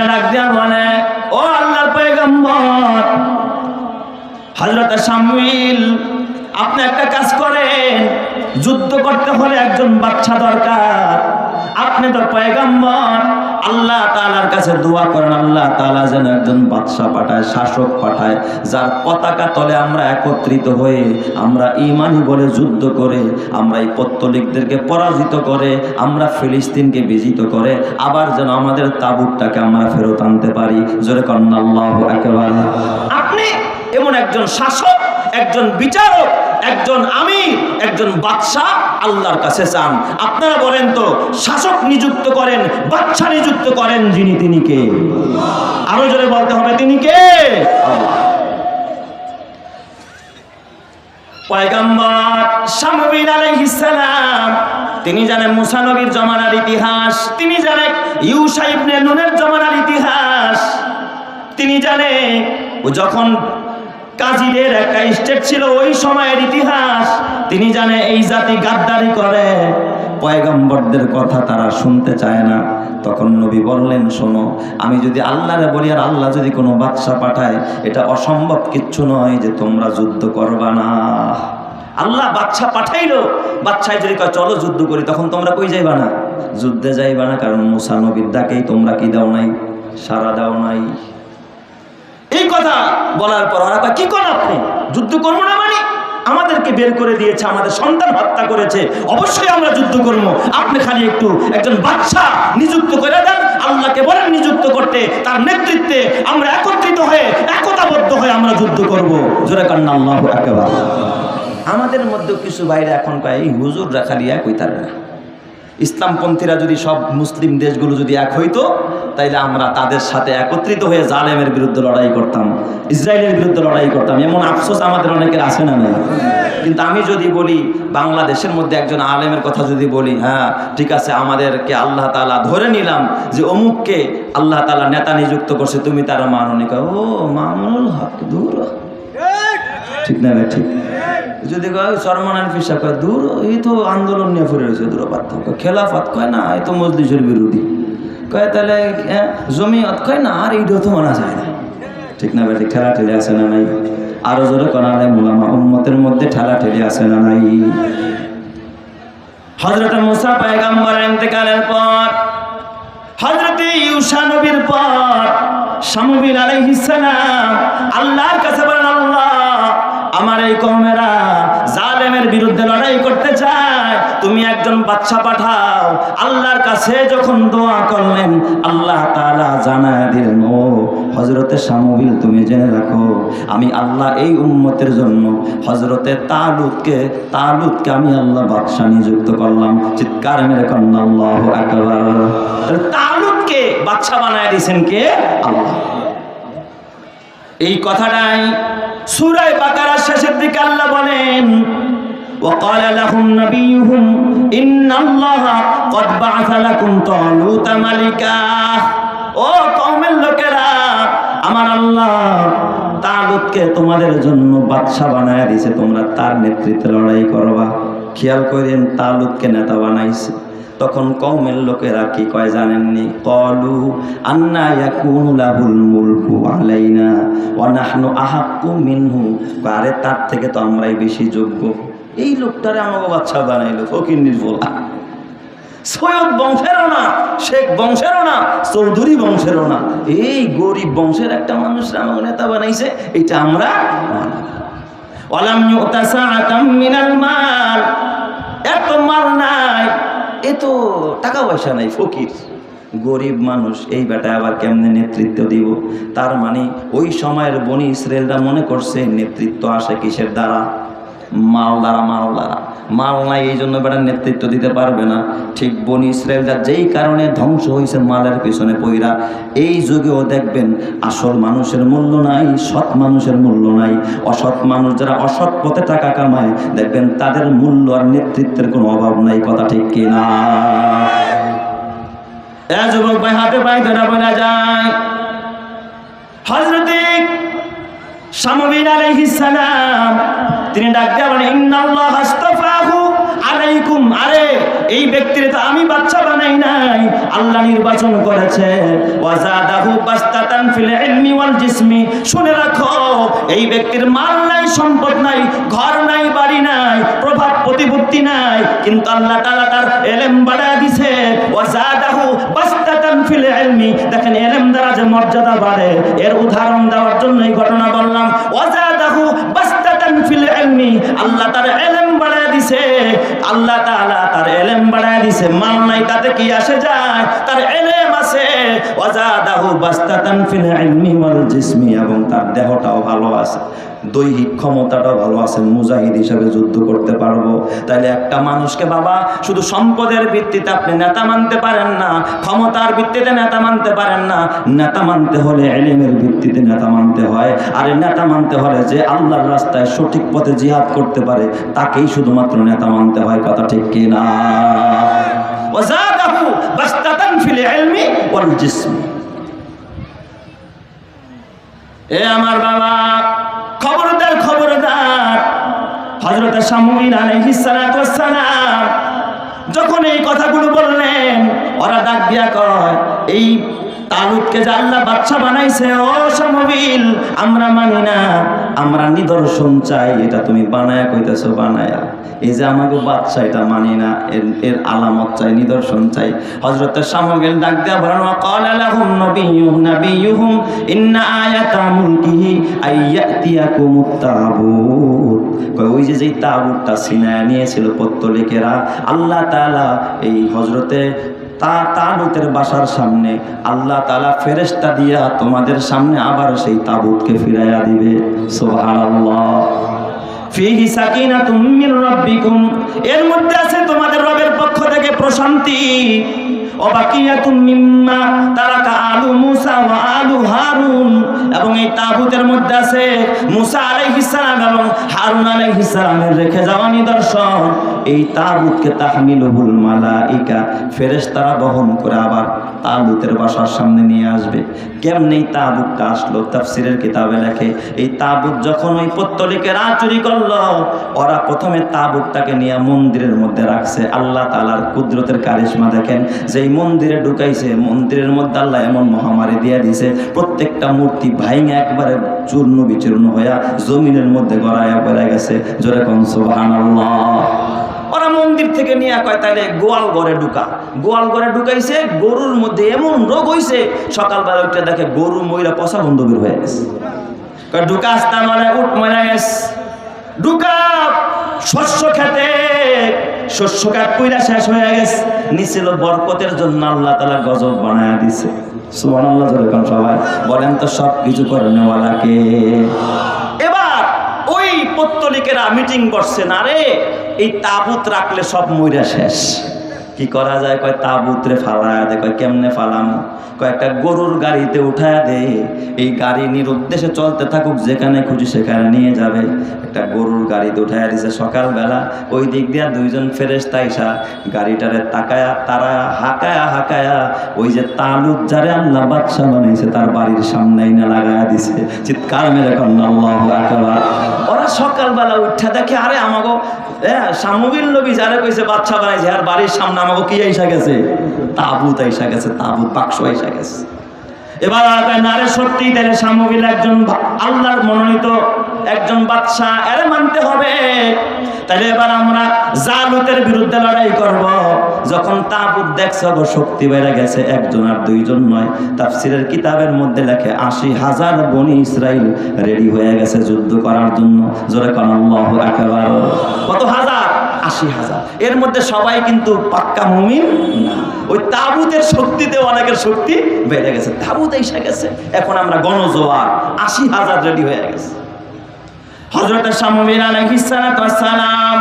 এখানে ডাক দিয়া বলে, ও আল্লাহর পয়গম্বর হযরত শামুয়েল, আপনি একটা কাজ করেন, যুদ্ধ করতে হলে একজন বাদশা দরকার। আপনি তো পয়গম্বর, আল্লাহ তাআলার কাছে দোয়া করেন আল্লাহ তাআলা যেন একজন বাদশা পাঠায়, শাসক পাঠায়, যার পতাকা তলে আমরা একত্রিত হয়ে আমরা ঈমানি বলে যুদ্ধ করে আমরা এই পত্তলিকদেরকে পরাজিত করে আমরা ফিলিস্তিনকে বিজিত করে আবার যেন আমাদের তাবুতটাকে আমরা ফেরত আনতে পারি। জোরে করেন আল্লাহু আকবার। আপনি এমন একজন শাসক, একজন বিচারক, একজন আমির, একজন বাদশা আল্লাহর কাছে চান। আপনারা বলেন তো, শাসক নিযুক্ত করেন, বাদশা নিযুক্ত করেন যিনি, তিনি কে? আরো জোরে বলতে হবে, তিনি কে? পয়গম্বর শামুয়েল আলাইহিস সালাম তিনি জানেন মুসা নবীর জমানার ইতিহাস, তিনি জানেন ইউশা ইবনে নুনের জমানার ইতিহাস, তিনি জানেন যখন কাজীদের একটা স্টেট ছিল ওই সময়ের ইতিহাস, তিনি জানে এই জাতি গাদ্দারি করে, পয়গম্বরদের কথা তারা শুনতে চায় না। তখন নবী বললেন, শোনো, আমি যদি আল্লাহরে বলি আর আল্লাহ যদি কোনো বাদশা পাঠায়, এটা অসম্ভব কিচ্ছু নয় যে তোমরা যুদ্ধ করবা না। আল্লাহ বাদশা পাঠাইলো, বাদশায় যদি কয় চলো যুদ্ধ করি, তখন তোমরা কই যাইবা না? যুদ্ধে যাইবা না, কারণ মুসা নবীর ডাকেই তোমরা কি দাও নাই? সাড়া দাও নাই। এই কথা বলার পর ওরা কি করেন, আপনি যুদ্ধ করবো না মানে? আমাদেরকে বের করে দিয়েছে, আমাদের সন্তান হত্যা করেছে, অবশ্যই আমরা যুদ্ধ করবো। আপনি খালি একটু একজন বাদশা নিযুক্ত করে দেন, আল্লাহকে বলেন নিযুক্ত করতে, তার নেতৃত্বে আমরা একত্রিত হয়ে একতাবদ্ধ হয়ে আমরা যুদ্ধ করব। জোরে কান্না আল্লাহু আকবার। আমাদের মধ্যে কিছু বাইরে এখন কয় এই হুজুররা খালি এক হইতারে না। ইসলামপন্থীরা যদি সব মুসলিম দেশগুলো যদি এক হইতো, তাইলে আমরা তাদের সাথে একত্রিত হয়ে জালেমের বিরুদ্ধে লড়াই করতাম, ইসরায়েলের বিরুদ্ধে লড়াই করতাম। এমন আফসোস আমাদের অনেকের আছে না? নাই। কিন্তু আমি যদি বলি, বাংলাদেশের মধ্যে একজন আলেমের কথা যদি বলি, হ্যাঁ ঠিক আছে, আমাদেরকে আল্লাহ তাআলা ধরে নিলাম যে অমুককে আল্লাহ তাআলা নেতা নিযুক্ত করছে, তুমি তার মাননি, ও মামুনুল হক দূর, ঠিক না? ঠিক। যদি কয় সরমানার ফিসা কয় দূর, এই তো আন্দোলন নিয়ে ফুরে রয়েছে, দূরপাত। খেলাফত কয় না, এই তো মজলিসের বিরোধী। কয় তাহলে জমিয়ত কয় না, আর এইটাও তো মানা যায় না, ঠিক না? ঠিক। ঠেলা ঠেলে আছে না নাই? আরো জোরে করা নাই, মুলামা উম্মতের মধ্যে ঠেলা ঠেলে আছে না নাই? হযরত মুসা পয়গম্বরের ইন্তেকালের পর, হযরত ইউশা নবীর পর শামুয়েল আলাইহিস সালাম আল্লাহর কাছে বলেন, আল্লাহ আমার এই কওমেরা জালেমের বিরুদ্ধে লড়াই করতে চায়, তুমি একজন বাদশা পাঠাও। আল্লাহর কাছে যখন দোয়া করলেন, আল্লাহ তাআলা জানায় দিলেন, ও হযরতে শামুয়েল, তুমি জেনে রাখো আমি আল্লাহ এই উম্মতের জন্য হযরতে তালুতকে আমি আল্লাহ বাদশা নিযুক্ত করলাম। চিৎকার মেরে কন্না আল্লাহু আকবার। তালুতকে বাদশা বানায় দিয়েছেন কে? আল্লাহ। এই কথাটাই সূরা বাকারার শেষের দিকে আল্লাহ বলেন, وقال لهم نبيهم إن الله قد بعث لكم طالوت ملكا। ও কওমের লোকেরা, আমার আল্লাহ তালুতকে তোমাদের জন্য বাদশা বানায় দিয়েছে, তোমরা তার নেতৃত্বে লড়াই করবা। খেয়াল করেন, তালুতকে নেতা বানাইছে। তখন কওমের লোকেরা কি কয় জানেননি? ক্বালু আন্না ইয়াকুনু লাহুল মুলকু আলাইনা ওয়া নাহনু আহাক্কু মিনহু। আরে তার থেকে তো আমরাই বেশি যোগ্য। এই লোকটারে আমাকে বাদশা বানাইলো, ফকিন্নির বলা। সৈয়দ বংশেরও না, শেখ বংশেরও না, চৌধুরী বংশেরও না, এই গরিব বংশের একটা মানুষরা আমাকে নেতা বানাইছে, এটা আমরা ওয়ালাম ইউতা সাআতাম মিনাল মাল। এত মাল নাই, এত টাকা পয়সা নাই, ফকির গরিব মানুষ, এই বেটা আবার কেমনে নেতৃত্ব দিব? তার মানে ওই সময়ের বনি ইসরায়েলরা মনে করছে নেতৃত্ব আসে কিসের দ্বারা? মাল দ্বারা। মাল নাই, এই জন্য বেটা নেতৃত্ব দিতে পারবে না। ঠিক বনি ইসরায়েলরা যেই কারণে ধ্বংস হয়েছে মালের পিছনে পইরা, এই যুগেও দেখবেন আসল মানুষের মূল্য নাই, সৎ মানুষের মূল্য নাই। অসৎ মানুষ যারা অসৎ পথে টাকা কামায়, দেখবেন তাদের মূল্য আর নেতৃত্বের কোনো অভাব নাই। কথা ঠিক কিনা? যুবক ভাই, হাতে পায়ে ধরা বলা যায়, হযরতে শামুয়েল আলাইহিস সালাম তিনি ডাক দিয়ে বলেন, ইন্নাল্লাহা আস্তাফাহু আলাইকুম। আরে এই ব্যক্তির তো আমি বাদশা বানাই নাই, আল্লাহ নির্বাচন করেছে। ওয়া যাদাহু জিসমি, শুনে রাখো এই ব্যক্তির মাল নাই, সম্পদ নাই, ঘর নাই, বাড়ি নাই, প্রভাব প্রতিপত্তি নাই, কিন্তু আল্লাহ তাআলা তার ইলম বাড়ায় দিয়েছে। ওয়াজাদাহু বাসতাতান ফিল ইলমি, দেখেন ইলম দ্বারা যে মর্যাদা বাড়ে এর উদাহরণ দেওয়ার জন্য এই ঘটনা বললাম। ওয়াজাদাহু বাসতাতান ফিল ইলমি, আল্লাহ তার ইলম বাড়ায় দিয়েছে, আল্লাহ তাআলা তার ইলম বাড়ায় দিয়েছে। মাল নাই তাতে কি আসে যায়, তার ইলম আছে। ওয়াজাদাহু বাসতাতান ফিল ইলমি ওয়াল জিসমি, এবং তার দেহটাও ভালো আছে, দৈহিক ক্ষমতাটাও ভালো আছে, মুজাহিদ হিসাবে যুদ্ধ করতে পারবো। তাহলে একটা মানুষকে বাবা শুধু সম্পদের ভিত্তিতে আপনি নেতা মানতে পারেন না, ক্ষমতার ভিত্তিতে নেতা মানতে পারেন না। নেতা মানতে হলে ইলমের ভিত্তিতে নেতা মানতে হয়। আর নেতা মানতে হলে যে আল্লাহর রাস্তায় সঠিক পথে জিহাদ করতে পারে তাকেই শুধুমাত্র নেতা মানতে হয়। কথা ঠিক কি না? ওয়াজাদাহু বাসতাতান ফিল ইলমি ওয়াল জিসমি। এ আমার বাবা, খবরদার খবরদার, হযরত শামুইল আলাইহিস সালাতু ওয়াস সালাম যখন এই কথাগুলো বললেন, ওরা ডাক দিয়া কয়, এই তালুতকে যে আল্লাহ বাদশা বানাইছে, ও শামুইল আমরা মানি না, আমরা নিদর্শন চাই। এটা তুমি বানায়া কইতেছো, বানায়া এই যে আমাকে বাদশা, এটা মানি না, এর আলামত চাই, নিদর্শন চাই। হযরত শামুইল ডাক দিয়া বলেন, ওয়াকালা লাহুম নাবিয়ুহুম ইন্না আয়াতা মুলকিহি আইয়াতিয়াকুমুত তাবুত। ওই যে যেই তাবুতটা সিনায় নিয়েছিল পত্তলিকেরা, আল্লাহ তাআলা এই হযরতে তালুতের বাসার সামনে আল্লাহ তাআলা ফেরেশতা দিয়া তোমাদের সামনে আবার সেই তাবুতকে ফিরাইয়া দিবে। সুবহানাল্লাহ। ফিহি সাকিনাতুম মির রাব্বিকুম, এর মধ্যে আছে তোমাদের রবের পক্ষ থেকে প্রশান্তি। ওয়াবাকিয়াতুম মিম্মা তারাকা আলু মুসা ওয়া আলু হারুন, এবং এই তাবুতের মধ্যে আছে মুসা আলাইহিস সালাম এবং হারুন আলাইহিস সালামের রেখে যাওয়া নিদর্শন। এই তাবুতকে তাহমিলুহুল মালাইকা, ফেরেশতারা বহন করে আবার তাবুতের বাসার সামনে নিয়ে আসবে। কেমনে এই তাবুতটা আসলো, তাফসীরের কিতাবে লেখে, এই তাবুত যখন ওই পত্তলিকেরা চুরি করলো, ওরা প্রথমে তাবুতটাকে নিয়ে মন্দিরের মধ্যে রাখছে। আল্লাহ তাআলার কুদরতের কারিশমা দেখেন, যেই মন্দিরে ঢুকাইছে মন্দিরের মধ্যে আল্লাহ এমন মহামারী দিয়ে দিয়েছে, প্রত্যেকটা মূর্তি ভাইঙা একবারে চূর্ণ বিচূর্ণ হইয়া জমিনের মধ্যে গড়াইয়া পড়ে গেছে। জোরে কোন সুবহানাল্লাহ। ওরা মন্দির থেকে নিয়ে কয় তাইলে গোয়াল ঘরে ঢুকা, গোয়াল ঘরে ঢুকাইছে, গরুর মধ্যে এমন রোগ হইছে, সকালবেলা উঠে দেখে গরু মইরা পচা গন্ধ বের হয়ে গেছে। ঢুকা আসতে মানে উঠ মরে গেছে। ঢুকা শস্য খেতে, শস্য খাত কইরা শেষ হয়ে গেছে। নিছিল বরকতের জন্য আল্লাহ তাআলা গজব বানায়া দিছে। সুবহানাল্লাহ। যখন সবাই বলেন তো সব কিছু করে নেওয়ালাকে। এবার ওই পত্তলিকেরা মিটিং করছে, না রে এই তাবুত রাখলে সব মইরা শেষ, কি করা যায়? কয় তাবুতরে ফালায়া দে। কয় কেমনে ফালাম? কয় একটা গরুর গাড়িতে উঠায়া দে, এই গাড়ি নিরুদ্দেশে চলতে থাকুক, যেখানে খুশি সেখানে নিয়ে যাবে। একটা গরুর গাড়িতে উঠায়া দিছে। সকালবেলা ওই দিক দিয়া দুইজন ফেরেশতা আইসা গাড়িটারে তাকায়া তারা হাঁকায়া হাঁকায়া ওই যে তালুত যারে আল্লাহ বাদশা বানাইছে তার বাড়ির সামনেই না লাগায়া দিছে। চিৎকার মেরে কন্যা আল্লাহু আকবার। ওরা সকালবেলা উঠা দেখে, আরে আমাগো শামুইল নবী যারে কইছে বাদশা বানাইছে, আর বাড়ির সামনে আমাকে কি আইসা গেছে? তাবুত আইসা গেছে, তাবুত বাক্স আইসা গেছে। এবার নারে সত্যি তাহলে শামুইল একজন আল্লাহর মনোনীত একজন বাদশা, এর মানতে হবে। তাহলে এবার আমরা জালুতের বিরুদ্ধে লড়াই করব। যখন তাবুত দেখছে গো শক্তি বেড়ে গেছে, একজন আর দুইজন নয়, তাফসীরের কিতাবের মধ্যে লেখে ৮০,০০০ বনি ইসরাইল রেডি হয়ে গেছে যুদ্ধ করার জন্য। জোরে কোন আল্লাহু আকবার। কত হাজার? ৮০,০০০। এর মধ্যে সবাই কিন্তু পাক্কা মুমিন না। ওই তাবুতের শক্তিতে অনেকের শক্তি বেড়ে গেছে, তাবুত এসে গেছে। এখন আমরা গণজোয়ার ৮০,০০০ রেডি হয়ে গেছে। হযরত শামুইল আলাইহিস সালাতু ওয়াস সালাম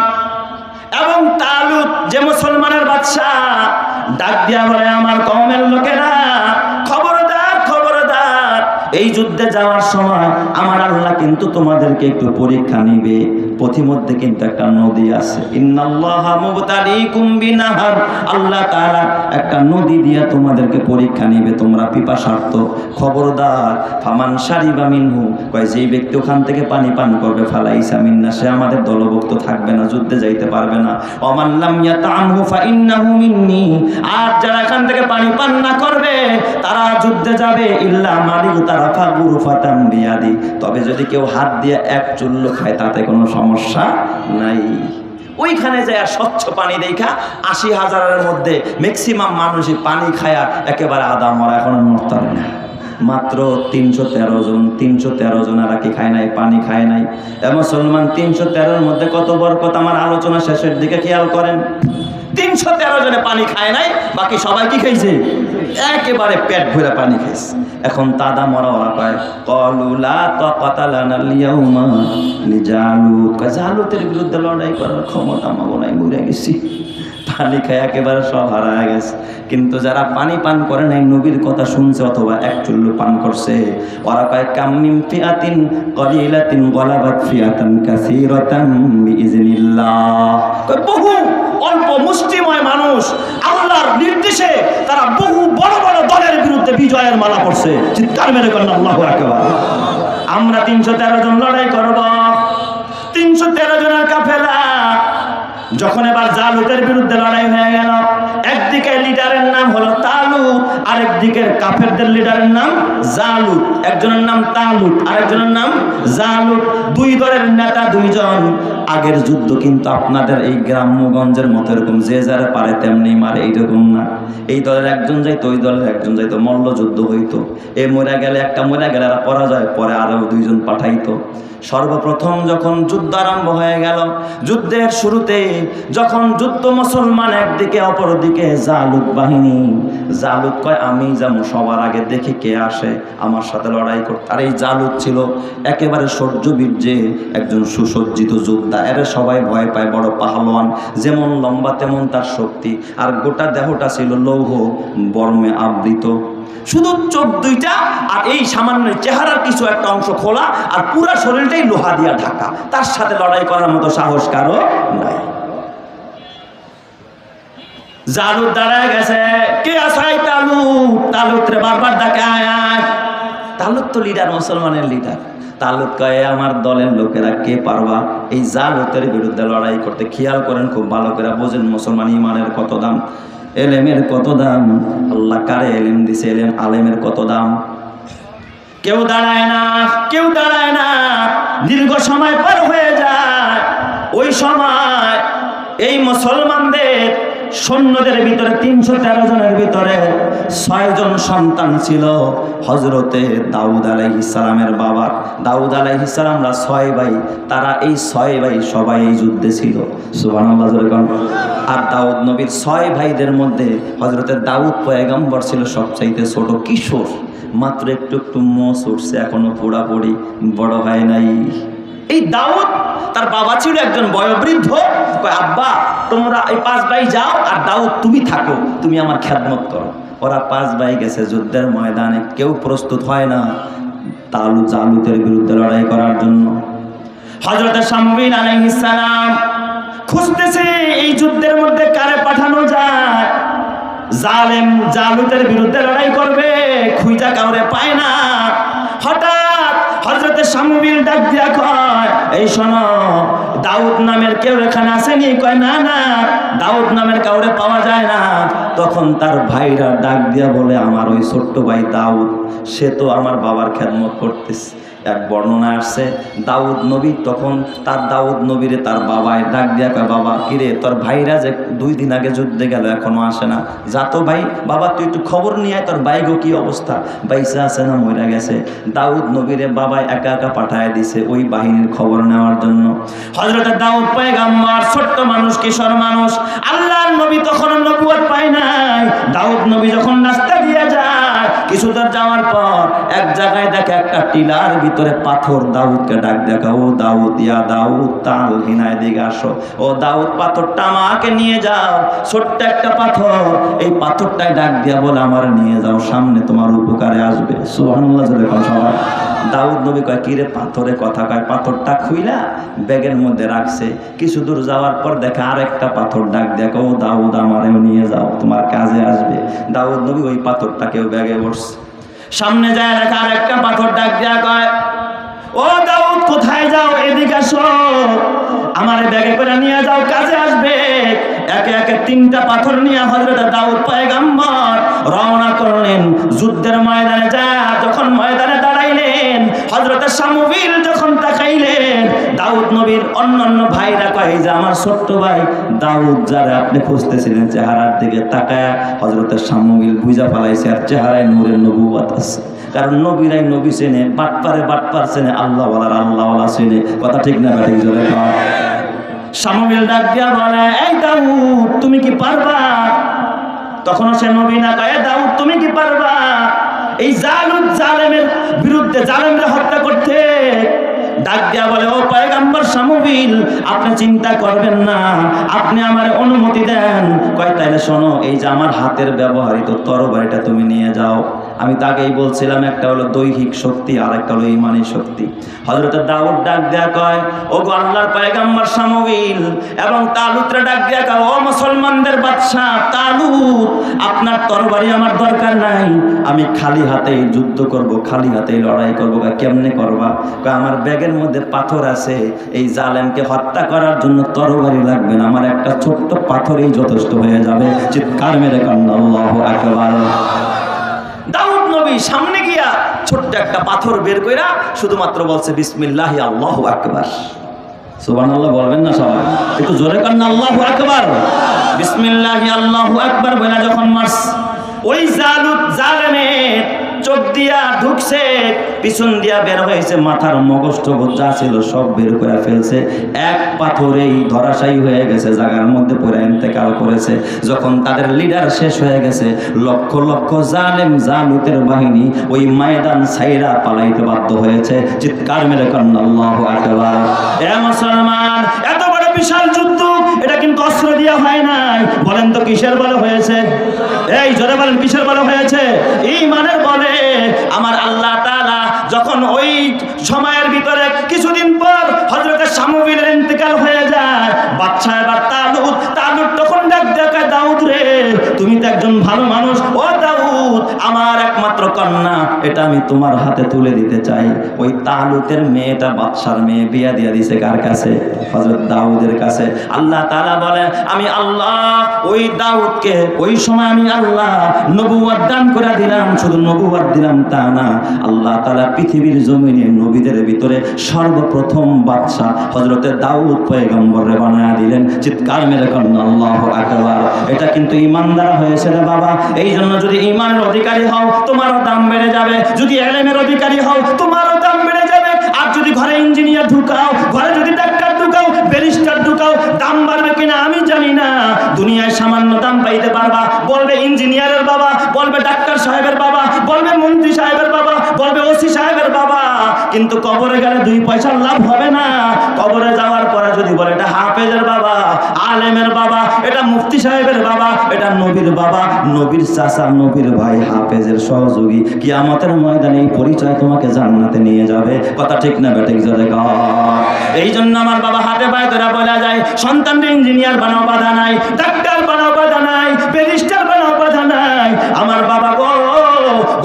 এবং তালুত যে মুসলমানের বাদশা ডাক দিয়া বলে, আমার কওমের লোকেরা খবরদার খবরদার, এই যুদ্ধে যাওয়ার সময় আমার আল্লাহ কিন্তু তোমাদেরকে একটু পরীক্ষা নিবে। পথিমধ্যে কিন্তু একটা নদী আছে। ইন্নাল্লাহা মুবতালিকুম বিনাহার, আল্লাহ তাআলা একটা নদী দিয়ে তোমাদেরকে পরীক্ষা নেবে, তোমরা পিপাসার্ত, খবরদার। ফামান শারিবা মিনহু, কয় যেই ব্যক্তি ওখান থেকে পানি পান করবে, ফালাইসা মিন্না, সে আমাদের দলভুক্ত থাকবে না, যুদ্ধে যাইতে পারবে না। ওমান লাম ইয়াতামহু ফাইন্নাহু মিন্নি, আর যারা এখান থেকে পানি পান না করবে তারা যুদ্ধে যাবে। ইল্লা মালিক তারাফা গুরফাতাম বিয়াদি, তবে যদি কেউ হাত দিয়ে এক চুল্লু খায় তাতে কোনো সমস্যা নাই। ওইখানে যায় স্বচ্ছ পানি দেখা ৮০,০০০-এর মধ্যে ম্যাক্সিমাম মানুষই পানি খায়া একেবারে আদা মরা, এখন মরতে হবে না। মাত্র ৩১৩ জন, ৩১৩ জন আর কি খায় নাই, পানি খায় নাই। মুসলমান ৩১৩-এর মধ্যে কত বরকত, আমার আলোচনা শেষের দিকে খেয়াল করেন। ৩১৩ জনে পানি খায় নাই, বাকি সবাই কি খাইছে? একেবারে পেট ভরে পানি খাইছে। এখন তাদা মরা ওরা কয় কলুলা তাকাতা লানাল ইয়াউমা লিজালুত, জালুতের বিরুদ্ধে লড়াই করার ক্ষমতা আমাগো নাই, মরে গেছি। পানি খায় একেবারে সব হারায় গেছে। কিন্তু যারা পানি পান করে নাই, নবীর কথা শুনছে অথবা এক চুল্লু পান করছে, ওরা কয় কামিম ফিআতিন কলিলাতিন গলাবাত ফিআতান কাসীরাতান বিইজনিল্লাহ, বহু অল্প মুষ্টিময় মানুষ আল্লাহর নির্দেশে তারা বহু বড় বড় দলের বিরুদ্ধে বিজয়ের মালা পড়ছে। চিৎকার মেরে করেন আল্লাহু আকবার। আমরা ৩১৩ জন লড়াই করব, ৩১৩ জনের কাফেলা। যখন এবার জালুতের বিরুদ্ধে লড়াই হয়ে গেল, একদিকে লিডারের নাম হলো তালুত, আরেকদিকে কাফেরদের লিডারের নাম জালুত। একজনের নাম তালুত, আরেকজনের নাম জালুত। দুই দলের নেতা দুইজন। আগের যুদ্ধ কিন্তু আপনাদের এই গ্রাম্যগঞ্জের মতো এরকম যে যারা পারে তেমনি মারে, এইরকম না। এই দলের একজন যাইতো, ওই দলের একজন যাইতো, মল্ল যুদ্ধ হইতো। এ মরে গেলে একটা মরে গেলে আর পরাজয়, পরে আরো দুইজন পাঠাইতো। সর্বপ্রথম যখন যুদ্ধ আরম্ভ হয়ে গেল, যুদ্ধের শুরুতে যখন যুদ্ধ মুসলমান একদিকে অপরদিকে জালুত বাহিনী, জালুত কয় আমি যাবো সবার আগে, দেখি কে আসে আমার সাথে লড়াই করতে। আর এই জালুত ছিল একেবারে শৌর্যবীর্যে একজন সুসজ্জিত যোদ্ধা, এর সবাই ভয় পায়, বড় পাহলোয়ান, যেমন লম্বা তেমন তার শক্তি, আর গোটা দেহটা ছিল লৌহ বর্মে আবৃত, শুধু চোখ দুইটা আর এই সামান্য চেহারার কিছু একটা অংশ খোলা, আর পুরা শরীরটাই লোহা দিয়া ঢাকা। তার সাথে লড়াই করার মতো সাহস কারো নাই। জালুত দাঁড়ায় গেছে, কে আসাই তালুত, তালুত রে বারবার ডাকে আয় আয়। তালুত তো লিডার, মুসলমানের লিডার। তালুত কয়ে আমার দলের লোকেরা কে পারবা এই জালুতের বিরুদ্ধে লড়াই করতে? খেয়াল করেন খুব ভালো করে, বোঝেন মুসলমান ইমানের কত দাম, এলেমের কত দাম। আল্লাহ কারে এলেম দিছে, এলেম আলেমের কত দাম। কেউ দাঁড়ায় না, কেউ দাঁড়ায় না। দীর্ঘ সময় পার হয়ে যায়। ওই সময় এই মুসলমানদের সৈন্যদের ভিতরে ৩১৩ জনের ভিতরে ৬ জন সন্তান ছিল হযরতে দাউদ আলাইহিস সালামের বাবা। দাউদ আলাইহিস সালামরা ৬ ভাই, তারা এই ৬ ভাই সবাই এই যুদ্ধে ছিল। সুবহানাল্লাহ। আর দাউদ নবীর ৬ ভাইদের মধ্যে হযরতে দাউদ পয়গম্বর ছিল সবচাইতে ছোট, কিশোর, মাত্র একটু একটু মোচ উঠছে, এখনো পুরাপুরি বড় হয় নাই। এই দাউদ, তার বাবা ছিল একজন বয়োবৃদ্ধ। আব্বা তোমরা এই ৫ ভাই যাও, আর দাউদ তুমি থাকো, তুমি আমার খেদমত করো। ওরা ৫ ভাই গেছে যুদ্ধের ময়দানে, কেউ প্রস্তুত হয় না তালুত জালুতের বিরুদ্ধে লড়াই করার জন্য। হযরত শামউইল আলাইহিস সালাম খুঁজতেছে এই যুদ্ধের মধ্যে কারে পাঠানো যায়, জালেম জালুতের বিরুদ্ধে লড়াই করবে, খুঁজা কাউরে পায় না। হঠাৎ হযরত শামউইল ডাক দিয়া কয়, এই শোনো, দাউদ নামের কেউ এখানে আসেনি? কয় না না, দাউদ নামের কাউরে পাওয়া যায় না। তখন তার ভাইরা ডাক দিয়া বলে, আমার ওই ছোট্ট ভাই দাউদ, সে তো আমার বাবার খেদমত করতেছে। এক বর্ণনা আসছে দাউদ নবী, তখন তার দাউদ নবীরে তার বাবায় ডাক দিয়া কয়, বাবা কিরে তোর ভাইরা যে 2 দিন আগে যুদ্ধে গেল এখনো আসে না, যা তো ভাই, বাবা তুই একটু খবর নিয়ে আয়, তোর ভাইগো কি অবস্থা, বাইসা আছে না মরে গেছে। দাউদ নবীরে বাবায় একা একা পাঠায় দিছে ওই বাহিনীর খবর নেওয়ার জন্য। হযরত দাউদ পয়গম্বর ছোট্ট মানুষ, কিশোর মানুষ, আল্লাহর নবী তখন নবুয়ত পায় নাই। দাউদ নবী যখন রাস্তা দিয়ে যায়, কিছু দূর যাওয়ার পর এক জায়গায় দেখে একটা টিলার ভিতরে পাথর। দাউদকে ডাক দেখা, ও দাউদ, ইয়া দাউদ তাল হিনায় দিকে আসো, ও দাউদ পাথরটা আমাকে নিয়ে যাও, ছোট্ট একটা পাথর, এই পাথরটাই ডাক দিয়া বলে আমার নিয়ে যাও, সামনে তোমার উপকারে আসবে। সুবহানাল্লাহ। সবাই দাউদ নবী কয় কিরে পাথরে কথা কয়, পাথরটা খুইলা ব্যাগের মধ্যে রাখছে। কিছু দূর যাওয়ার পর দেখে আরেকটা পাথর ডাক দেখো, ও দাউদ আমারেও নিয়ে যাও, তোমার কাজে আসবে। দাউদ নবী ওই পাথরটাকেও ব্যাগে বসছে। সামনে যায় দেখা আরেকটা পাথর ডাক দেয়া কয়, ও দাউদ কোথায় যাও, এদিকে আসো, আমার ব্যাগে করে নিয়ে যাও, কাজে আসবে। একে একে তিনটা পাথর নিয়ে হযরত দাউদ পয়গম্বর রওনা করলেন যুদ্ধের ময়দানে। যখন ময়দানে দাঁড়াইলেন, হযরত শামুইল যখন তাকাইলেন, দাউদ নবীর অন্যান্য ভাইরা কয় যে আমার ছোট্ট ভাই দাউদ যারা আপনি খুঁজতেছিলেন, চেহারার দিকে তাকায় হযরত শামুইল বুঝা ফেলাইছে আর চেহারায় নূরের নবুয়ত আছে। কারণ নবীরাই নবী চেনে, বাটপার চেনে, আল্লাহওয়ালার আল্লাহওয়ালা চেনে। কথা ঠিক না ঠিক জোরে কয়। শামুইল ডাক দিয়া বলে, এই দাউদ তুমি কি পারবা? তখনও সে নবী না, কয় দাউদ তুমি কি পারবা এই জালেমের বিরুদ্ধে, জালেমরা হত্যা করতে? ডাক দিয়া বলে, ও পয়গম্বর শামুইল আপনি চিন্তা করবেন না, আপনি আমার অনুমতি দেন। কয় তাইলে শোনো, এই যে আমার হাতের ব্যবহৃত তরবারিটা তুমি নিয়ে যাও। আমি তাকেই বলছিলাম, একটা হলো দৈহিক শক্তি আর একটা হলো ইমানি শক্তি। হযরত দাউদ ডাক দেয়া কয়, ও গো আল্লাহর পয়গম্বর শামুইল এবং তালুতরা ডাক দেয়া কয়, ও মুসলমানদের বাদশা তালুত, আপনার তরবারি আমার দরকার নাই, আমি খালি হাতেই যুদ্ধ করব, খালি হাতেই লড়াই করব। কেমনে করবা? কয় আমার ব্যাগের মধ্যে পাথর আছে, এই জালেমকে হত্যা করার জন্য তরবারি লাগবে না, আমার একটা ছোট্ট পাথরই যথেষ্ট হয়ে যাবে। চিৎকার মেরে কান্না আল্লাহু আকবার। দাউদ নবী সামনে গিয়া ছোট্ট একটা পাথর বের কইরা শুধুমাত্র বলছে বিসমিল্লাহি আল্লাহু আকবার। সুবহানাল্লাহ বলবেন না সবাই? একটু জোরে কান্না আল্লাহু আকবার। বিসমিল্লাহি আল্লাহু আকবার বলে যখন মারস, ওই জালেমের চোখ দিয়া ঢুকছে, পিছন দিয়া বের হয়েছে, মাথার মগজটা যা ছিল সব বের করে ফেলছে। এক পাথরেই ধরাশায়ী হয়ে গেছে, জায়গার মধ্যে পড়ে ইন্তেকাল করেছে। যখন তাদের লিডার শেষ হয়ে গেছে, লক্ষ লক্ষ জালুতের বাহিনী ওই ময়দান ছাইরা পালাইতে বাধ্য হয়েছে। চিৎকার মেরে কান্না আল্লাহু আকবার। এ মুসলমান, এত বড় বিশাল যুদ্ধ, এটা কিন্তু অস্ত্র দিয়া হয় নাই। বলেন তো কিসের বলে হয়েছে? এই জোরে বলেন কিসের বলে হয়েছে? ঈমানের বলে। আমার আল্লাহ তাআলা যখন ওই সময়ের ভিতরে কিছুদিন পর হযরত শামুইলের ইন্তেকাল হয়ে যায়, বাদশা এবার তালুত তখন ডাক দেয়, দাউদ রে তুমি তো একজন ভালো মানুষ, ও দাউদ আমার একমাত্র কন্যা, এটা আমি তোমার হাতে তুলে দিতে চাই। ওই তালুতের মেয়েটা বাদশার মেয়ে বিয়া দিয়া দিছে কার কাছে? হযরত দাউদের কাছে। আল্লাহ তাআলা বলে, আমি আল্লাহ ওই দাউদকে ওই সময় আমি আল্লাহ নবুয়ত দান করে দিলাম। শুধু নবুয়ত দিলাম তা না, আল্লাহ তাআলা পৃথিবীর জমিনে নবীদের ভিতরে সর্বপ্রথম বাদশা হযরতে দাউদ পয়গম্বরে বানায়া দিলেন। চিৎকার মেরে কান্না আল্লাহু আকবার। এটা কিন্তু ঈমান দ্বারা হয়েছে রে বাবা। এই জন্য যদি ঈমানের অধিকারী হও তোমারও দাম বেড়ে যাবে, যদি ইলমের অধিকারী হও তোমারও দাম বেড়ে যাবে। আর যদি ঘরে ইঞ্জিনিয়ার ঢুকাও, ঘরে যদি ডাক্তার ঢুকাও, ব্যারিস্টার ঢুকাও, দাম বাড়বে কিনা আমি জানি না। দুনিয়ায় সামান্য দাম পাইতে পারবা, বলবে ইঞ্জিনিয়ারের বাবা, বলবে ডাক্তার সাহেবের বাবা, বলবে মন্ত্রী সাহেবের বাবা, বলবে ওসি সাহেবের বাবা, কিন্তু কবরে গেলে 2 পয়সার লাভ হবে না। কবরে যাওয়ার পরে যদি বলে এটা হাফেজের বাবা, আলেমের বাবা, এটা মুফতি সাহেবের বাবা, এটা নবীর বাবা, নবীর চাচা, নবীর ভাই, হাফেজের সহযোগী, কিয়ামতের ময়দানে এই পরিচয় তোমাকে জান্নাতে নিয়ে যাবে। কথা ঠিক না বেঠিক জোরে কও। এই জন্য আমার বাবা হাতে পায়ে ধরে বলা যায়, সন্তানকে ইঞ্জিনিয়ার বানাও বাধা নাই, ডাক্তার বানাও বাধা নাই, ব্যারিস্টার বানাও বাধা নাই। আমার বাবা গো,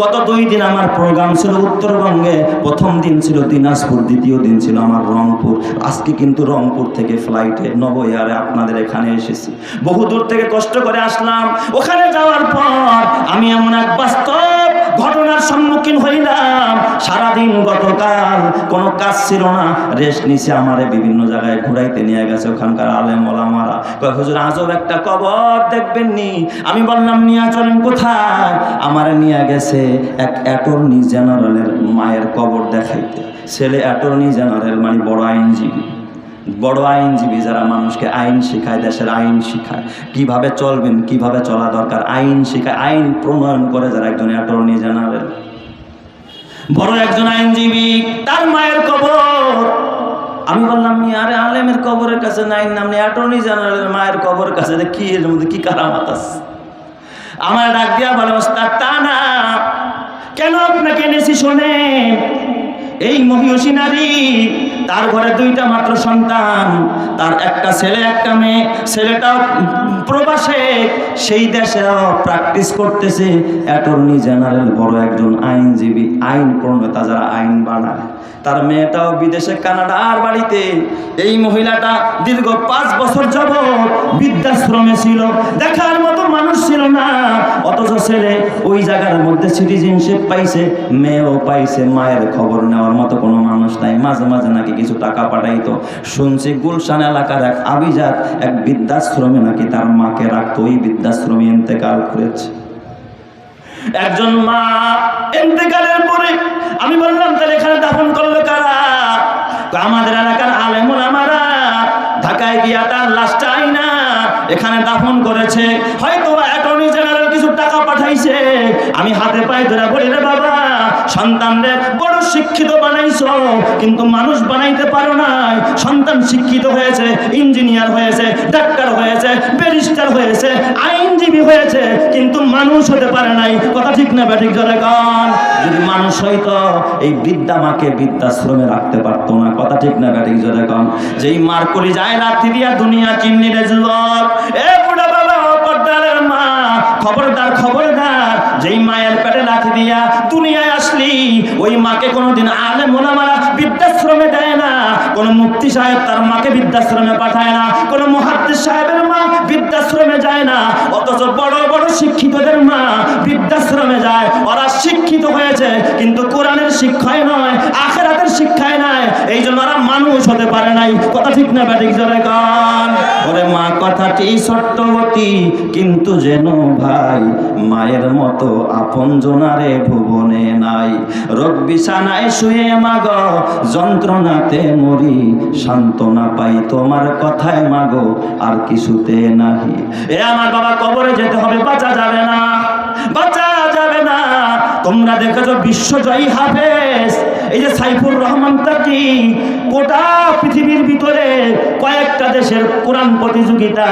গত 2 দিন আমার প্রোগ্রাম ছিল উত্তরবঙ্গে। প্রথম দিন ছিল দিনাজপুর, দ্বিতীয় দিন ছিল আমার রংপুর। আজকে কিন্তু রংপুর থেকে ফ্লাইটে নবয়ারে আপনাদের এখানে এসেছি। বহু দূর থেকে কষ্ট করে আসলাম। ওখানে যাওয়ার পর আমি এমন এক বাস্তব ঘটনার সম্মুখীন হইলাম। সারাদিন গতকাল কোনো কাজ ছিল না, রেস্ট নিছে। আমারে বিভিন্ন জায়গায় ঘুরাইতে নিয়ে গেছে ওখানকার আলেম ওলামারা। কয় হুজুর আজব একটা কবর দেখবেন নি? আমি বললাম নিয়ে চলেন। কোথায়? আমারে নিয়ে গেছে এক অ্যাটর্নি জেনারেলের মায়ের কবর দেখাইতে। ছেলে অ্যাটর্নি জেনারেল মানে বড় আইনজীবী। বড় আইনজীবী যারা মানুষকে আইন শিখায়, দেশের আইন শিখায়, কিভাবে চলবেন, কিভাবে চলা দরকার, আইন শিখায়, আইন প্রণয়ন করে যারা, একজন অ্যাটর্নি জেনারেল, বড় একজন আইনজীবী, তার মায়ের কবর। আমি বললাম আরে আলেমের কবরের কাছে নাই, নাম অ্যাটর্নি জেনারেলের মায়ের কবরের কাছে কি, এর মধ্যে কি কারামাত আছে? আমার ডাক দিয়া বলে, ওস্তাদ তা না, কেন আপনাকে এনেছি শোনেন। এই মহিষী নারী, তার ঘরে দুইটা মাত্র সন্তান, তার একটা ছেলে একটা মেয়ে। ছেলেটাও প্রবাসে, সেই দেশেও প্র্যাকটিস করতেছে, অ্যাটর্নি জেনারেল, বড় একজন আইনজীবী, আইন প্রণেতা, যারা আইন বানায়। তার মেয়েটাও বিদেশে কানাডার বাড়িতে। এই মহিলাটা দীর্ঘ 5 বছর যাবৎ বৃদ্ধাশ্রমে ছিল, দেখার মতো মানুষ ছিল না। অথচ ছেলে ওই জায়গার মধ্যে সিটিজেনশিপ পাইছে, মেয়েও পাইছে, মায়ের খবর নেওয়ার মতো কোনো মানুষ নাই। মাঝে মাঝে নাকি কিছু টাকা পাঠাইতো। শুনছি গুলশান এলাকার এক আভিজাত এক বৃদ্ধাশ্রমে নাকি তার মাকে রাখতো, ওই বৃদ্ধাশ্রমে ইন্তেকাল করেছে। একজন মা ইন্তেকালের পরে আমি বললাম, তাহলে এখানে দাফন করলো কারা? আমাদের এলাকার আলেম ওলামারা ঢাকায় গিয়া তার লাশটা আইনা এখানে দাফন করেছে। হয়তো অ্যাটর্নি জেনারেল কিছু টাকা পাঠাইছে। আমি হাতে পায়ে ধরে বলি, রে বাবা, সন্তানদের বড় শিক্ষিত বানাইছো, কিন্তু মানুষ বানাইতে পারো নাই। সন্তান শিক্ষিত হয়েছে, ইঞ্জিনিয়ার হয়েছে, ডাক্তার হয়েছে, ব্যারিস্টার হয়েছে, আইনজীবী হয়েছে, কিন্তু মানুষ হতে পারে নাই। কথা ঠিক না ব্যাঠিক? জোরে গান। যদি মানুষ হইতো এই বৃদ্ধা মাকে বৃদ্ধাশ্রমে রাখতে পারতো না। কথা ঠিক না ব্যাঠিক? জোরে গান। যেই মার কলি যায় রাত্রি দিয়া দুনিয়া চিন্নি রে যুবক, এ বুড়া বাবা, পর্দারের মা, খবরদার খবরদার। যেই মায়ের পেটে লাথি দিয়া দুনিয়ায় আসলি, ওই মাকে কোনোদিন আলেম ওলামারা বৃদ্ধাশ্রমে দেয় না। কোন মুফতি সাহেব তার মাকে বৃদ্ধাশ্রমে পাঠায় না। কোন মুহাদ্দিস সাহেবের মা বৃদ্ধাশ্রমে যায় না। অথচ বড় বড় শিক্ষিতদের মা বৃদ্ধাশ্রমে যায়। ওরা শিক্ষিত হয়েছে, কিন্তু কোরআনের শিক্ষায় নয়, আখিরাতের শিক্ষায় নয়। এই জন্য ওরা মানুষ হতে পারে নাই। কথা ঠিক না ব্যাঠিক? জোরে গান। ওরে মা কথাটি সত্যবতী, কিন্তু যেন ভাই মায়ের মতো আপন জনারে ভুবনে নাই। রোগ বিছানায় শুয়ে মাগো, যন্ত্রণাতে মরি, সান্ত্বনা পাই তোমার কথায় মাগো, আর কিছুতে নাহি। এ আমার বাবা, কবরে যেতে হবে, বাঁচা যাবে না, বাঁচা যাবে না। তোমরা দেখেছো বিশ্বজয়ী হাফেজ এই যে সাইফুর রহমান তাকি, গোটা পৃথিবীর ভিতরে কয়েকটা দেশের কোরআন প্রতিযোগিতা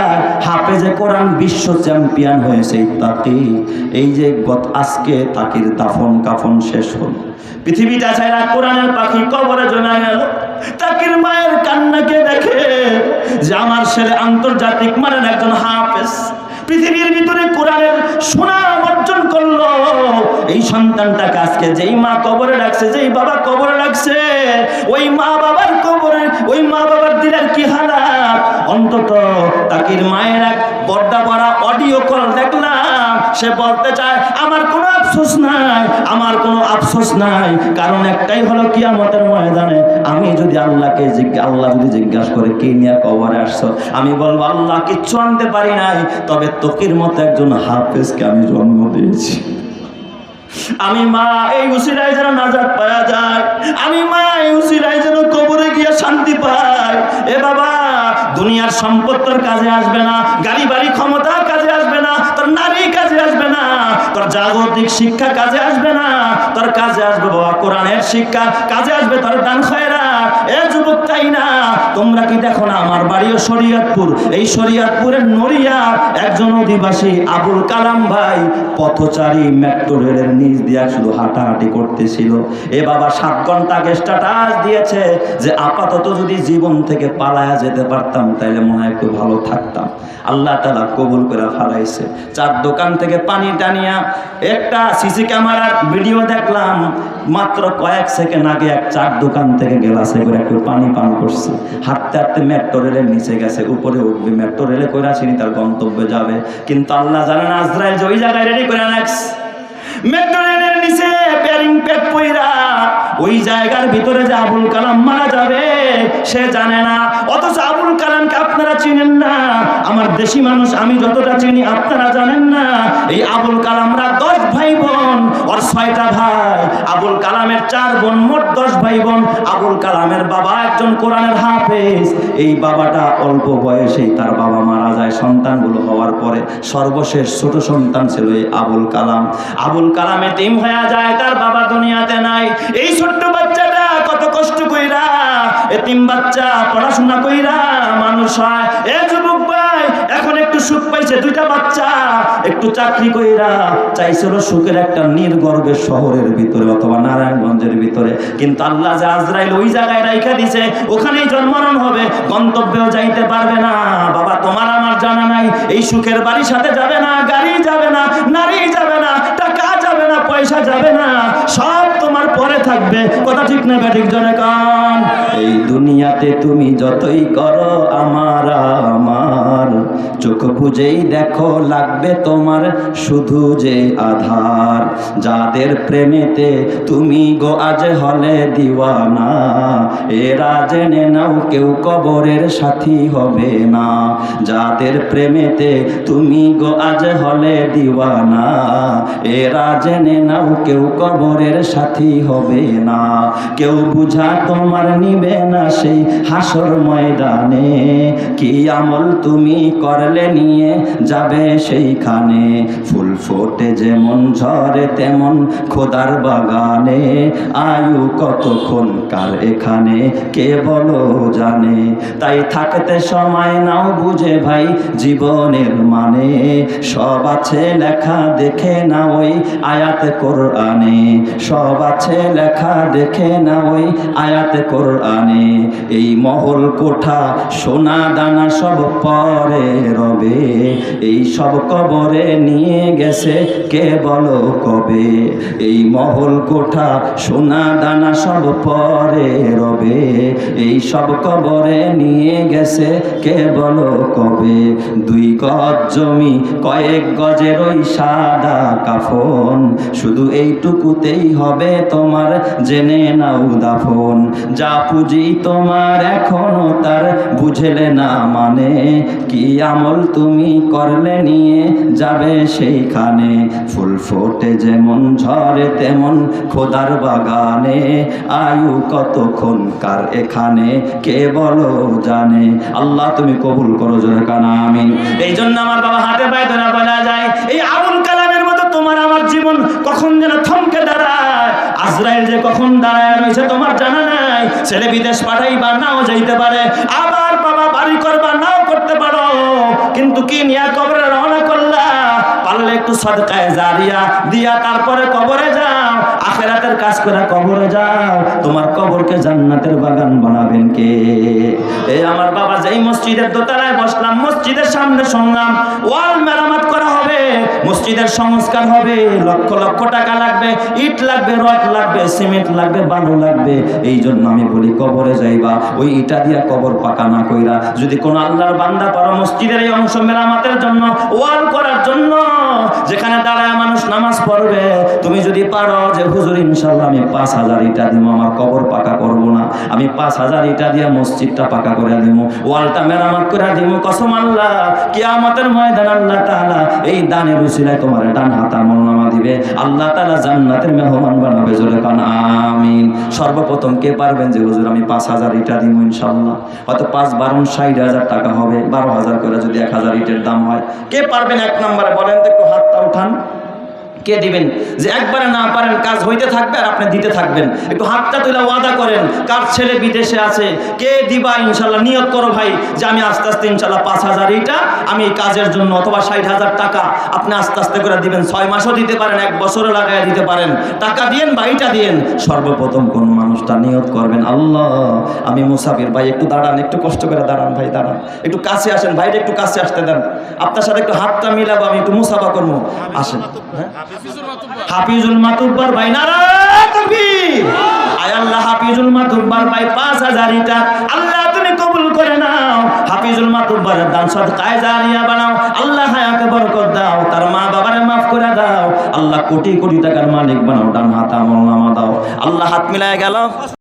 হাফেজে কোরআন বিশ্ব চ্যাম্পিয়ন হয়েছে তাকি। এই যে আজকে তাকির দাফন কাফন শেষ হল, পৃথিবীটা ছাড়া কোরআনের পাখি কবরে জমা গেল। তাকির মায়ের কান্নাকে দেখে যে আমার ছেলে আন্তর্জাতিক মানের একজন হাফেজ, পৃথিবীর ভিতরে কোরআনের সুনাম অর্জন করলো। এই সন্তানটাকে আজকে যেই মা কবরে রাখছে, যেই বাবা কবরে রাখছে, ওই মা বাবার কবরে, ওই মা বাবার দিলের কি হালাত। অন্তত তাকির মায়ের এক পর্দা পড়া অডিও কল দেখলাম, সে বলতে চায় আমার কোনো আফসোস নাই, আমার কোনো আফসোস নাই। কারণ একটাই হলো, কিয়ামতের ময়দানে আমি যদি আল্লাহকে আল্লাহ যদি জিজ্ঞাসা করে কে নিয়ে কবরে আসছো, আমি বলবো আল্লাহ কিচ্ছু আনতে পারি নাই, তবে তোকির মতো একজন হাফেজকে আমি জন্ম দিয়েছি। আমি মা এই উসিলায় যেন নাজাত পাওয়া যায়, আমি মা এই উসিলায় যেন কবরে গিয়ে শান্তি পাই। এ বাবা, দুনিয়ার সম্পদ তোর কাজে আসবে না, গাড়ি বাড়ি ক্ষমতা কাজে আসবে না, তোর নারী কাজে আসবে না, তোর জাগতিক শিক্ষা কাজে আসবে না, তোর কাজে আসবে বাবা কোরআনের শিক্ষা, কাজে আসবে তোর দান খয়রাত। এ যুবক, তাই না? তোমরা কি দেখো না আমার বাড়িও শরীয়তপুর, এই শরীয়তপুরের নড়িয়া একজন অধিবাসী আবুল কালাম ভাই পথচারী মেট্রো রেলের নিচ দিয়া শুধু হাঁটাহাঁটি করতেছিল। এ বাবা 7 ঘন্টা স্ট্যাটাস দিয়েছে যে আপাতত যদি জীবন থেকে পালায়া যেতে পারতাম তাইলে মনে হয় একটু ভালো থাকতাম। আল্লাহ তাআলা কবুল করে ফেলাইছে। 4 দোকান থেকে পানি টানিয়া একটা সিসি ক্যামেরার ভিডিও দেখলাম, মাত্র কয়েক সেকেন্ড আগে 4 দোকান থেকে গ্লাসে করে একটু পানি পান করছে। হাঁটতে হাঁটতে মেট্রো রেলের নিচে গেছে, উপরে উঠবে, মেট্রো রেলে করে আসেনি, তার গন্তব্যে যাবে। কিন্তু আল্লাহ জানেন আজরাইল যে ওই জায়গায় রেডি করে রাখছে, মেট্রো রেলের নিচে বেরিং পেট পইরা ওই জায়গার ভিতরে যে আবুল কালাম মারা যাবে সে জানে না। অথচ আবুল কালামকে আপনারা চিনেন না, আমার দেশি মানুষ আমি যতটা চিনি আপনারা জানেন না। এই আবুল কালামরা 10 ভাই বোন, ওর 6টা ভাই। আবুল কালামের 4 বোন, মোট 10 ভাই বোন। আবুল কালামের বাবা একজন কোরআনের হাফেজ। এই বাবাটা অল্প বয়সেই তার বাবা মারা যায়। সন্তানগুলো হওয়ার পরে সর্বশেষ ছোট সন্তান ছিল এই আবুল কালাম। আবুল কালাম এতিম হয়ে যায়, তার বাবা দুনিয়াতে নাই। এই ছোট্ট বাচ্চাটা কত কষ্ট কইরা, এতিম বাচ্চা পড়াশোনা কইরা মানুষ হয়। এ যুবক ভাই, এখন একটু সুখ পাইছে, দুইটা বাচ্চা, একটু চাকরি কইরা চাইছিল সুখের একটা নির্গর্ভের শহরের ভিতরে অথবা নারায়ণগঞ্জের ভিতরে, কিন্তু আল্লাহ যে আজরাইল ওই জায়গায় রাইখা দিছে, ওখানেই জন্মরণ হবে, গন্তব্যেও যাইতে পারবে না। বাবা তোমার আমার জানা নাই, এই সুখের বাড়ির সাথে যাবে না, গাড়ি যাবে না, নারী যাবে না, টাকা যাবে না, পয়সা যাবে না, সব তোমার পরে থাকবে। কথা ঠিক না ঠিক জনে কান? এই দুনিয়াতে তুমি যতই করো আমার আমার, চোখ বুঝেই দেখো লাগবে তোমার শুধু যে আধার। যাদের প্রেমেতে তুমি গো আজ হলে দিওয়ানা, এরা জেনে নাও কেউ কবরের সাথী হবে না। যাদের প্রেমেতে তুমি গো আজ হলে দিওয়ানা, এরা জেনে নাও কেউ কবরের সাথী হবে না। কেউ বুঝা তোমার নিবে না সেই হাসর ময়দানে, কি আমল তুমি করলে নিয়ে যাবে সেইখানে। ফুল ফোটে যেমন ঝরে তেমন খোদার বাগানে, আয়ু কতক্ষণ কার এখানে কে বলো জানে। তাই থাকতে সময় নাও বুঝে ভাই জীবনের মানে, সব আছে লেখা দেখে না ওই আয়াতে কোরআনে, সব আছে লেখা দেখে না ওই আয়াতে কোরআনে। এই মহল কোঠা সোনা দানা সব পরে রবে, এই সব কবরে নিয়ে গেছে কে বলো কবে। এই মহল কোঠা সোনা দানা সব পরে রবে, এই সব কবরে নিয়ে গেছে কে বলো কবে। 2 গজ জমি কয়েক গজের ওই সাদা কাফন, শুধু এইটুকুতেই হবে তোমার জেনে নাও দাফন। যা পুঁজি তোমার এখনো তার বুঝলে না মানে, কি আমল তুমি করলে নিয়ে যাবে সেইখানে। ফুল ফোটে যেমন ঝরে তেমন খোদার বাগানে, আয়ু কতক্ষণ কার এখানে কে বলো জানে। আল্লাহ তুমি কবুল করো জোরে কানা আমিন। এই জন্য আমার বাবা হাতে পায়ে ধরা বলা যায়, এই আবুল কালামের মতো তোমার আমার জীবন কখন যেন থমকে দাঁড়ায়। আজরাইল যে কখন দাঁড়ায় রয়েছে তোমার জানা নাই। ছেলে বিদেশ পাঠাইবা নাও যাইতে পারে, আবার বাবা বাড়ি করবা নাও করতে পারো, কিন্তু কি নিয়া কবরে রওনা করলা? পারলে একটু সদকায়ে জারিয়া দিয়া তারপরে কবরে যাও, আখিরাতের কাজ করে কবরে যাও। তোমার কবরকে জান্নাতের বাগান বানাবেন কে? এই আমার বাবা যেই মসজিদের দোতলায় বসলাম, মসজিদের সামনে শুনলাম ওয়াল মেরামত করা হবে, মসজিদের সংস্কার হবে, লক্ষ লক্ষ টাকা লাগবে, ইট লাগবে, রড লাগবে, সিমেন্ট লাগবে, বালু লাগবে। এই জন্য আমি বলি কবরে যাইবা ওই ইটা দিয়া কবর পাকা না কইরা, যদি কোন আল্লাহর বান্দা পারো মসজিদের এই অংশ মেরামতের জন্য, ওয়াল করার জন্য, যেখানে দাঁড়ায় মানুষ নামাজ পড়বে, তুমি যদি পারো যে হুজুর ইনশাআল্লাহ আমি 5000 ইটা দিব, আমার কবর পাকা করব না, আমি 5000 ইটা দিয়া মসজিদটা পাকা করে দিব, ওয়ালটা মেরামত করে দিব, কসম আল্লাহ কিয়ামতের ময়দান আল্লাহ তাআলা এই দানের উসিলায় তোমার ডান হাত আমলনামা দিবে, আল্লাহ তাআলা জান্নাতের মেহমান বানাবে। জোরে কান আমিন। সর্বপ্রথম কে পারবেন যে হুজুর আমি 5000 ইটা দিব ইনশাআল্লাহ, হয়তো 5 12 60,000 টাকা হবে, 12,000 করে যদি 1000 ইটের দাম হয়, কে পারবেন? 1 নম্বরে বলেন তো, একটু হাতটা উঠান। কে দিবেন? যে একবারে না পারেন, কাজ হইতে থাকবে আর আপনি দিতে থাকবেন। একটু হাতটা তুলে ওয়াদা করেন, কার ছেলে বিদেশে আছে, কে দিবা ইনশাআল্লাহ? নিয়ত করো ভাই যে আমি আস্তে আস্তে ইনশাআল্লাহ 5000 ইটা আমি এই কাজের জন্য, অথবা 60,000 টাকা আপনি আস্তে আস্তে করে দিবেন। 6 মাসও দিতে পারেন, 1 বছরও লাগায় দিতে পারেন। টাকা দিয়েন বা ইটা দিয়েন। সর্বপ্রথম কোন মানুষটা নিয়ত করবেন, আল্লাহ আমি মুসাফির, ভাই একটু দাঁড়ান, একটু কষ্ট করে দাঁড়ান, ভাই দাঁড়ান, একটু কাছে আসেন, ভাইটা একটু কাছে আসতে দেন, আপনার সাথে একটু হাতটা মিলাবো, আমি একটু মুসাফা করবো, আসেন। হাফিজুল মাতুব্বার ভাই, নারায়ে তাকবীর। আয় আল্লাহ হাফিজুল মাতুব্বার ভাই 5000 ইটা আল্লাহ তুমি কবুল করে নাও। হাফিজুল মাতুব্বারের দান সদকায়ে জারিয়া বানাও, আল্লাহ হায়াতে বরকত দাও, তার মা বাবারে মাফ করে দাও, আল্লাহ কোটি কোটি টাকার মালিক বানাও, ডান হাতে আমলনামা দাও। আল্লাহ হাত মিলায় গেল।